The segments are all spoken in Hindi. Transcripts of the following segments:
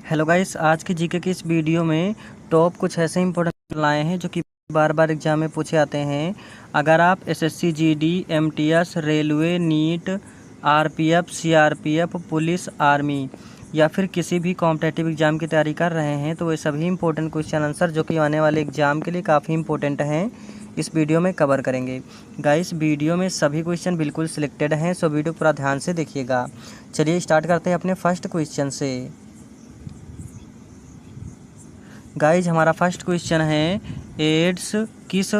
हेलो गाइस, आज की जीके की इस वीडियो में टॉप कुछ ऐसे इंपॉर्टेंट लाए हैं जो कि बार बार एग्जाम में पूछे आते हैं। अगर आप SSC, GD, MTS, railway, NEET, RPF, CRPF, police, army या फिर किसी भी कॉम्पिटिटिव एग्जाम की तैयारी कर रहे हैं तो ये सभी इंपॉर्टेंट क्वेश्चन आंसर जो कि आने वाले एग्जाम के लिए काफ़ी इंपॉर्टेंट हैं, इस वीडियो में कवर करेंगे। गाइस, वीडियो में सभी क्वेश्चन बिल्कुल सिलेक्टेड हैं, सो वीडियो पूरा ध्यान से देखिएगा। चलिए स्टार्ट करते हैं अपने फर्स्ट क्वेश्चन से। गाइज, हमारा फर्स्ट क्वेश्चन है, एड्स किस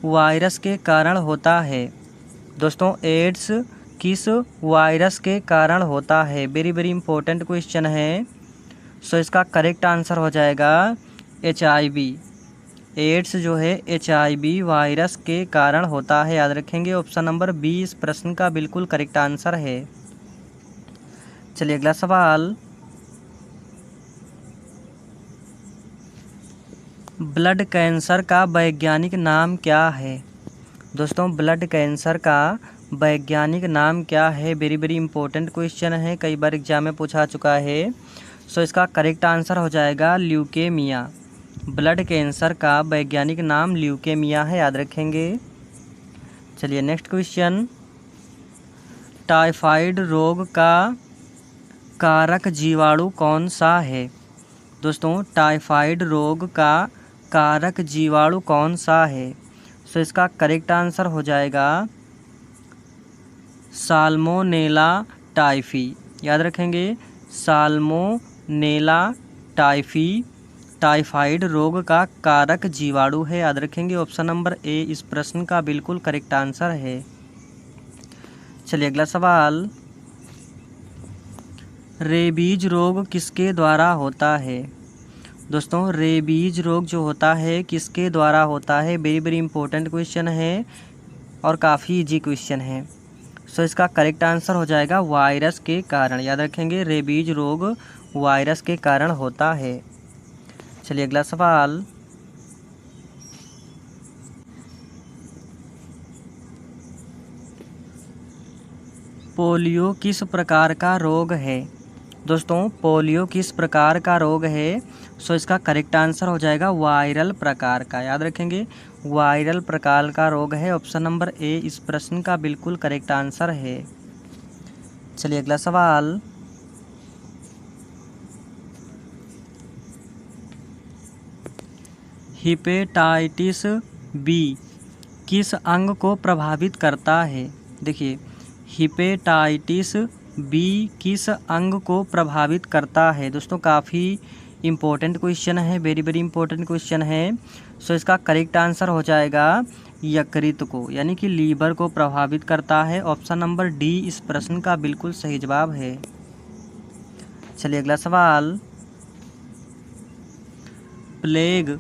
वायरस के कारण होता है। दोस्तों, एड्स किस वायरस के कारण होता है? वेरी वेरी इंपॉर्टेंट क्वेश्चन है। सो इसका करेक्ट आंसर हो जाएगा HIV। एड्स जो है HIV वायरस के कारण होता है, याद रखेंगे। ऑप्शन नंबर बी इस प्रश्न का बिल्कुल करेक्ट आंसर है। चलिए अगला सवाल, ब्लड कैंसर का वैज्ञानिक नाम क्या है? दोस्तों, ब्लड कैंसर का वैज्ञानिक नाम क्या है? वेरी वेरी इंपॉर्टेंट क्वेश्चन है, कई बार एग्जाम में पूछा चुका है। सो इसका करेक्ट आंसर हो जाएगा ल्यूकेमिया। ब्लड कैंसर का वैज्ञानिक नाम ल्यूकेमिया है, याद रखेंगे। चलिए नेक्स्ट क्वेश्चन, टाइफाइड रोग का कारक जीवाणु कौन सा है? दोस्तों, टाइफाइड रोग का कारक जीवाणु कौन सा है? सो इसका करेक्ट आंसर हो जाएगा साल्मोनेला टाइफी, याद रखेंगे। साल्मोनेला टाइफी टाइफाइड रोग का कारक जीवाणु है, याद रखेंगे। ऑप्शन नंबर ए इस प्रश्न का बिल्कुल करेक्ट आंसर है। चलिए अगला सवाल, रेबीज रोग किसके द्वारा होता है? दोस्तों, रेबीज रोग जो होता है किसके द्वारा होता है? वेरी वेरी इंपॉर्टेंट क्वेश्चन है और काफ़ी इजी क्वेश्चन है। सो इसका करेक्ट आंसर हो जाएगा वायरस के कारण, याद रखेंगे। रेबीज रोग वायरस के कारण होता है। चलिए अगला सवाल, पोलियो किस प्रकार का रोग है? दोस्तों, पोलियो किस प्रकार का रोग है? सो इसका करेक्ट आंसर हो जाएगा वायरल प्रकार का, याद रखेंगे। वायरल प्रकार का रोग है। ऑप्शन नंबर ए इस प्रश्न का बिल्कुल करेक्ट आंसर है। चलिए अगला सवाल, हिपेटाइटिस बी किस अंग को प्रभावित करता है? देखिए, हिपेटाइटिस बी किस अंग को प्रभावित करता है? दोस्तों, काफ़ी इम्पोर्टेंट क्वेश्चन है, वेरी वेरी इंपॉर्टेंट क्वेश्चन है। सो इसका करेक्ट आंसर हो जाएगा यकृत को, यानी कि लीवर को प्रभावित करता है। ऑप्शन नंबर डी इस प्रश्न का बिल्कुल सही जवाब है। चलिए अगला सवाल, प्लेग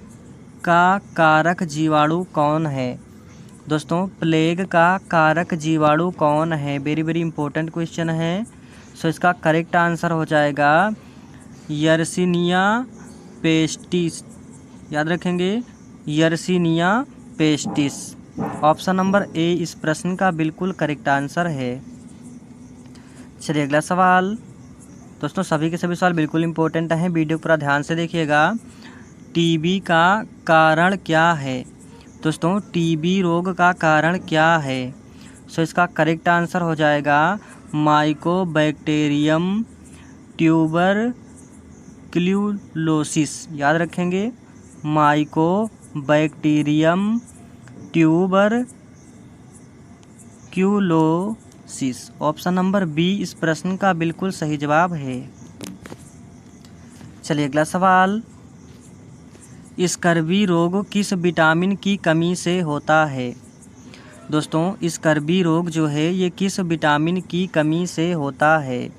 का कारक जीवाणु कौन है? दोस्तों, प्लेग का कारक जीवाणु कौन है? वेरी वेरी इंपॉर्टेंट क्वेश्चन है। सो इसका करेक्ट आंसर हो जाएगा यर्सिनिया पेस्टिस, याद रखेंगे। Yersinia pestis. Option number A इस प्रश्न का बिल्कुल करेक्ट आंसर है। चलिए अगला सवाल, दोस्तों सभी के सभी सवाल बिल्कुल इंपॉर्टेंट हैं, वीडियो पूरा ध्यान से देखिएगा। टीबी का कारण क्या है? दोस्तों, टीबी रोग का कारण क्या है? सो इसका करेक्ट आंसर हो जाएगा माइकोबैक्टीरियम ट्यूबरक्यूलोसिस, याद रखेंगे। Mycobacterium tuberculosis. Option number B इस प्रश्न का बिल्कुल सही जवाब है। चलिए अगला सवाल, स्कर्वी रोग किस विटामिन की कमी से होता है? दोस्तों, स्कर्वी रोग जो है ये किस विटामिन की कमी से होता है?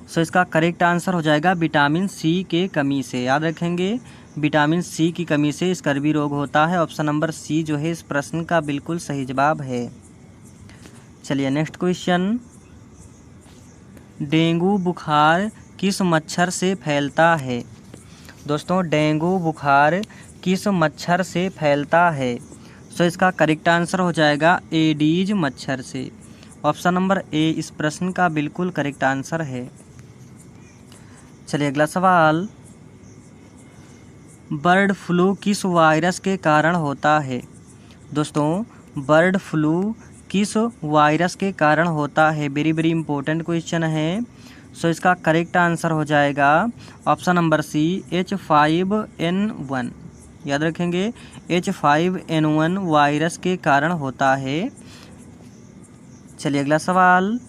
सो इसका करेक्ट आंसर हो जाएगा विटामिन सी के कमी से, याद रखेंगे। विटामिन सी की कमी से स्कर्वी रोग होता है। ऑप्शन नंबर सी जो है इस प्रश्न का बिल्कुल सही जवाब है। चलिए नेक्स्ट क्वेश्चन, डेंगू बुखार किस मच्छर से फैलता है? दोस्तों, डेंगू बुखार किस मच्छर से फैलता है? सो इसका करेक्ट आंसर हो जाएगा एडीज मच्छर से। ऑप्शन नंबर ए इस प्रश्न का बिल्कुल करेक्ट आंसर है। चलिए अगला सवाल, बर्ड फ्लू किस वायरस के कारण होता है? दोस्तों बर्ड फ्लू किस वायरस के कारण होता है? वेरी वेरी इंपॉर्टेंट क्वेश्चन है। सो इसका करेक्ट आंसर हो जाएगा ऑप्शन नंबर सी, H5N1। याद रखेंगे, H5N1 वायरस के कारण होता है। चलिए अगला सवाल,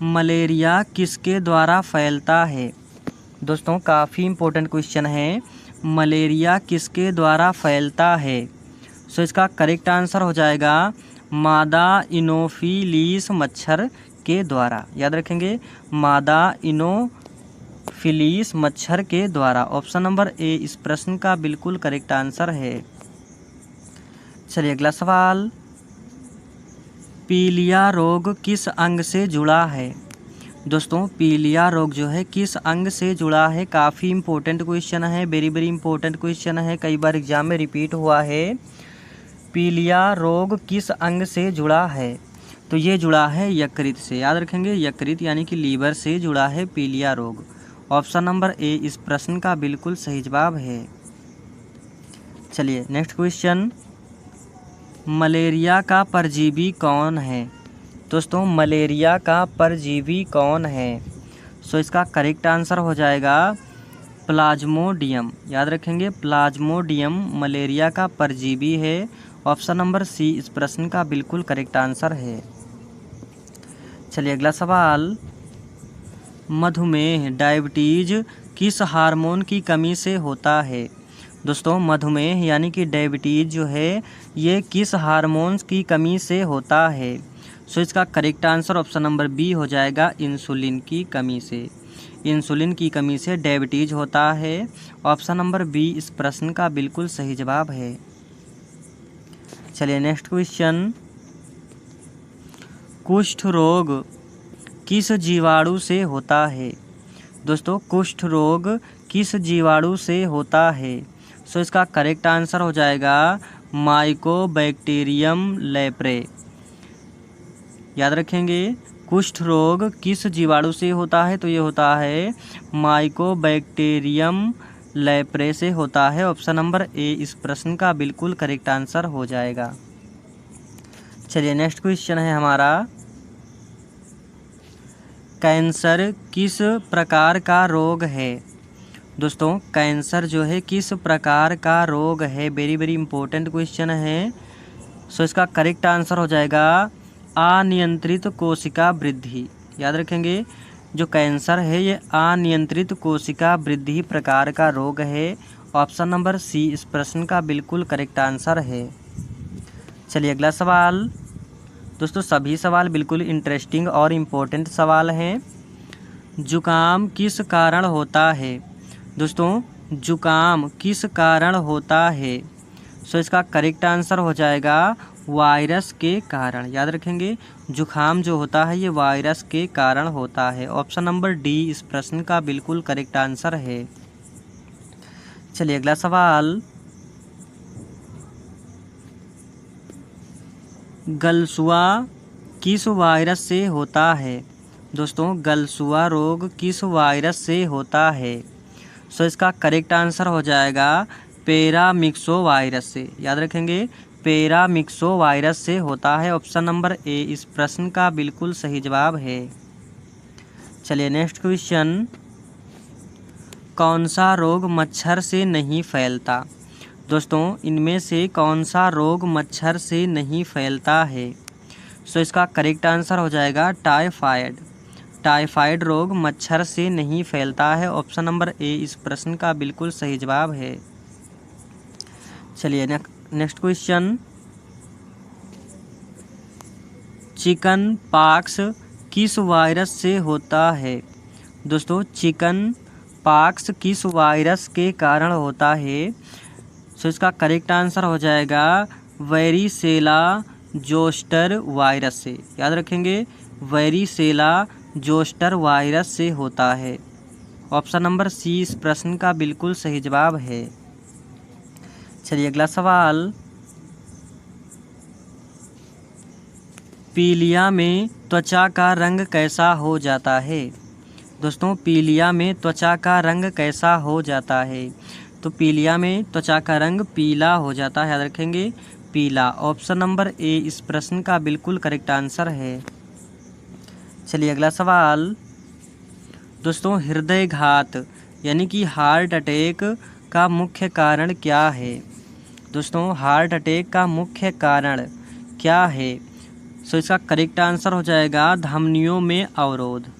मलेरिया किसके द्वारा फैलता है? दोस्तों काफ़ी इंपॉर्टेंट क्वेश्चन है, मलेरिया किसके द्वारा फैलता है? सो इसका करेक्ट आंसर हो जाएगा मादा इनोफिलीस मच्छर के द्वारा। याद रखेंगे, मादा इनोफिलीस मच्छर के द्वारा। ऑप्शन नंबर ए इस प्रश्न का बिल्कुल करेक्ट आंसर है। चलिए अगला सवाल, पीलिया रोग किस अंग से जुड़ा है? दोस्तों पीलिया रोग जो है किस अंग से जुड़ा है? काफ़ी इंपॉर्टेंट क्वेश्चन है, वेरी वेरी इंपॉर्टेंट क्वेश्चन है, कई बार एग्जाम में रिपीट हुआ है। पीलिया रोग किस अंग से जुड़ा है? तो ये जुड़ा है यकृत से। याद रखेंगे, यकृत यानी कि लीवर से जुड़ा है पीलिया रोग। ऑप्शन नंबर ए इस प्रश्न का बिल्कुल सही जवाब है। चलिए नेक्स्ट क्वेश्चन, मलेरिया का परजीवी कौन है? दोस्तों मलेरिया का परजीवी कौन है? सो इसका करेक्ट आंसर हो जाएगा प्लाज्मोडियम। याद रखेंगे, प्लाज्मोडियम मलेरिया का परजीवी है। ऑप्शन नंबर सी इस प्रश्न का बिल्कुल करेक्ट आंसर है। चलिए अगला सवाल, मधुमेह डायबिटीज किस हार्मोन की कमी से होता है? दोस्तों मधुमेह यानी कि डायबिटीज जो है ये किस हार्मोन्स की कमी से होता है? सो इसका correct answer option number B हो जाएगा इंसुलिन की कमी से। इंसुलिन की कमी से डायबिटीज होता है। ऑप्शन नंबर बी इस प्रश्न का बिल्कुल सही जवाब है। चलिए नेक्स्ट क्वेश्चन, कुष्ठ रोग किस जीवाणु से होता है? दोस्तों कुष्ठ रोग किस जीवाणु से होता है? सो इसका करेक्ट आंसर हो जाएगा माइकोबैक्टीरियम लेप्रे। याद रखेंगे, कुष्ठ रोग किस जीवाणु से होता है? तो ये होता है माइकोबैक्टीरियम लेप्रे से होता है। ऑप्शन नंबर ए इस प्रश्न का बिल्कुल करेक्ट आंसर हो जाएगा। चलिए नेक्स्ट क्वेश्चन है हमारा, कैंसर किस प्रकार का रोग है? दोस्तों कैंसर जो है किस प्रकार का रोग है? वेरी वेरी इंपॉर्टेंट क्वेश्चन है। सो इसका करेक्ट आंसर हो जाएगा अनियंत्रित कोशिका वृद्धि। याद रखेंगे, जो कैंसर है ये अनियंत्रित कोशिका वृद्धि प्रकार का रोग है। ऑप्शन नंबर सी इस प्रश्न का बिल्कुल करेक्ट आंसर है। चलिए अगला सवाल, दोस्तों सभी सवाल बिल्कुल इंटरेस्टिंग और इम्पोर्टेंट सवाल हैं। जुकाम किस कारण होता है? दोस्तों जुकाम किस कारण होता है? सो इसका करेक्ट आंसर हो जाएगा वायरस के कारण। याद रखेंगे, जुखाम जो होता है ये वायरस के कारण होता है। ऑप्शन नंबर डी इस प्रश्न का बिल्कुल करेक्ट आंसर है। चलिए अगला सवाल, गलसुआ किस वायरस से होता है? दोस्तों गलसुआ रोग किस वायरस से होता है? सो इसका करेक्ट आंसर हो जाएगा पैरामिक्सो वायरस से। याद रखेंगे, पैरामिक्सो वायरस से होता है। ऑप्शन नंबर ए इस प्रश्न का बिल्कुल सही जवाब है। चलिए नेक्स्ट क्वेश्चन, कौन सा रोग मच्छर से नहीं फैलता? दोस्तों इनमें से कौन सा रोग मच्छर से नहीं फैलता है? सो इसका करेक्ट आंसर हो जाएगा टाइफाइड। टाइफाइड रोग मच्छर से नहीं फैलता है। ऑप्शन नंबर ए इस प्रश्न का बिल्कुल सही जवाब है। चलिए नेक्स्ट क्वेश्चन, चिकन पॉक्स किस वायरस से होता है? दोस्तों चिकन पॉक्स किस वायरस के कारण होता है? सो इसका करेक्ट आंसर हो जाएगा वेरिसेला जोस्टर वायरस से। याद रखेंगे, वेरिसेला जोस्टर वायरस से होता है। ऑप्शन नंबर सी इस प्रश्न का बिल्कुल सही जवाब है। चलिए अगला सवाल, पीलिया में त्वचा का रंग कैसा हो जाता है? दोस्तों पीलिया में त्वचा का रंग कैसा हो जाता है? तो पीलिया में त्वचा का रंग पीला हो जाता है, याद रखेंगे पीला। ऑप्शन नंबर ए इस प्रश्न का बिल्कुल करेक्ट आंसर है। चलिए अगला सवाल। दोस्तों हृदयघात यानी कि हार्ट अटैक का मुख्य कारण क्या है? दोस्तों हार्ट अटैक का मुख्य कारण क्या है? सो इसका करेक्ट आंसर हो जाएगा धमनियों में अवरोध।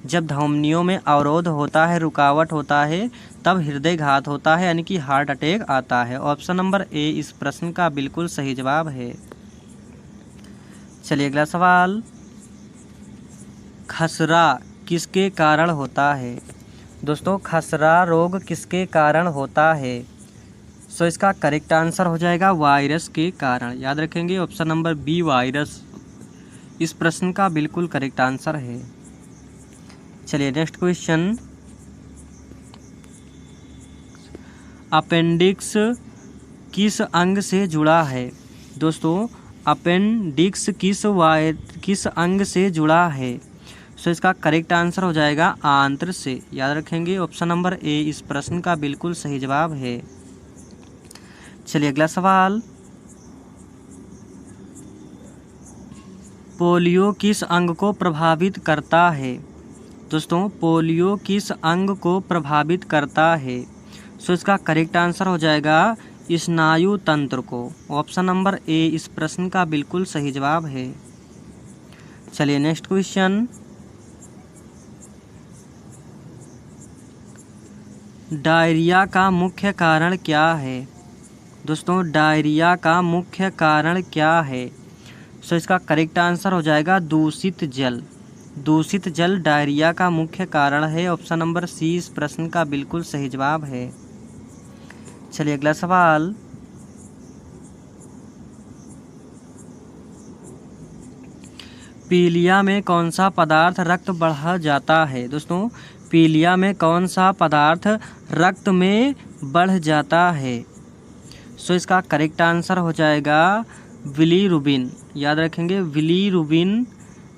जब धमनियों में अवरोध होता है, रुकावट होता है, तब हृदयघात होता है यानी कि हार्ट अटैक आता है। ऑप्शन नंबर ए इस प्रश्न का बिल्कुल सही जवाब है। चलिए अगला सवाल। खसरा किसके कारण होता है? दोस्तों खसरा रोग किसके कारण होता है? सो इसका करेक्ट आंसर हो जाएगा वायरस के कारण, याद रखेंगे ऑप्शन नंबर बी वायरस इस प्रश्न का बिल्कुल करेक्ट आंसर है। चलिए नेक्स्ट क्वेश्चन। अपेंडिक्स किस अंग से जुड़ा है? दोस्तों अपेंडिक्स किस अंग से जुड़ा है? सो इसका करेक्ट आंसर हो जाएगा आंत्र से, याद रखेंगे ऑप्शन नंबर ए इस प्रश्न का बिल्कुल सही जवाब है। चलिए अगला सवाल। पोलियो किस अंग को प्रभावित करता है? दोस्तों पोलियो किस अंग को प्रभावित करता है? सो इसका करेक्ट आंसर हो जाएगा स्नायु तंत्र को। ऑप्शन नंबर ए इस प्रश्न का बिल्कुल सही जवाब है। चलिए नेक्स्ट क्वेश्चन। डायरिया का मुख्य कारण क्या है? दोस्तों डायरिया का मुख्य कारण क्या है? सो इसका करेक्ट आंसर हो जाएगा दूषित जल। दूषित जल डायरिया का मुख्य कारण है। ऑप्शन नंबर सी इस प्रश्न का बिल्कुल सही जवाब है। चलिए अगला सवाल। पीलिया में कौन सा पदार्थ रक्त बढ़ा जाता है? दोस्तों पीलिया में कौन सा पदार्थ रक्त में बढ़ जाता है? सो इसका करेक्ट आंसर हो जाएगा बिलीरुबिन, याद रखेंगे बिलीरुबिन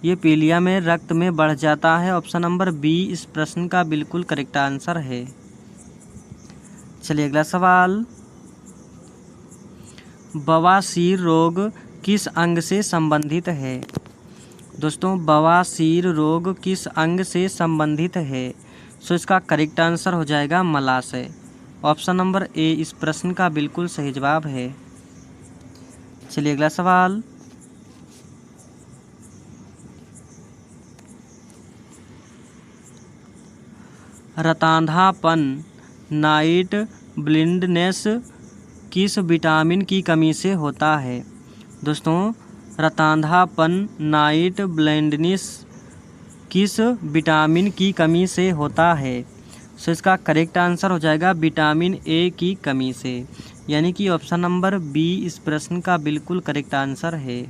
ये पीलिया में रक्त में बढ़ जाता है। ऑप्शन नंबर बी इस प्रश्न का बिल्कुल करेक्ट आंसर है। चलिए अगला सवाल। बवासीर रोग किस अंग से संबंधित है? दोस्तों बवासीर रोग किस अंग से संबंधित है? सो इसका करेक्ट आंसर हो जाएगा मलाशय। ऑप्शन नंबर ए इस प्रश्न का बिल्कुल सही जवाब है। चलिए अगला सवाल। रतांधापन नाइट ब्लिंडनेस किस विटामिन की कमी से होता है? दोस्तों रतांधापन नाइट ब्लाइंडनेस किस विटामिन की कमी से होता है? सो इसका करेक्ट आंसर हो जाएगा विटामिन ए की कमी से, यानी कि ऑप्शन नंबर बी इस प्रश्न का बिल्कुल करेक्ट आंसर है।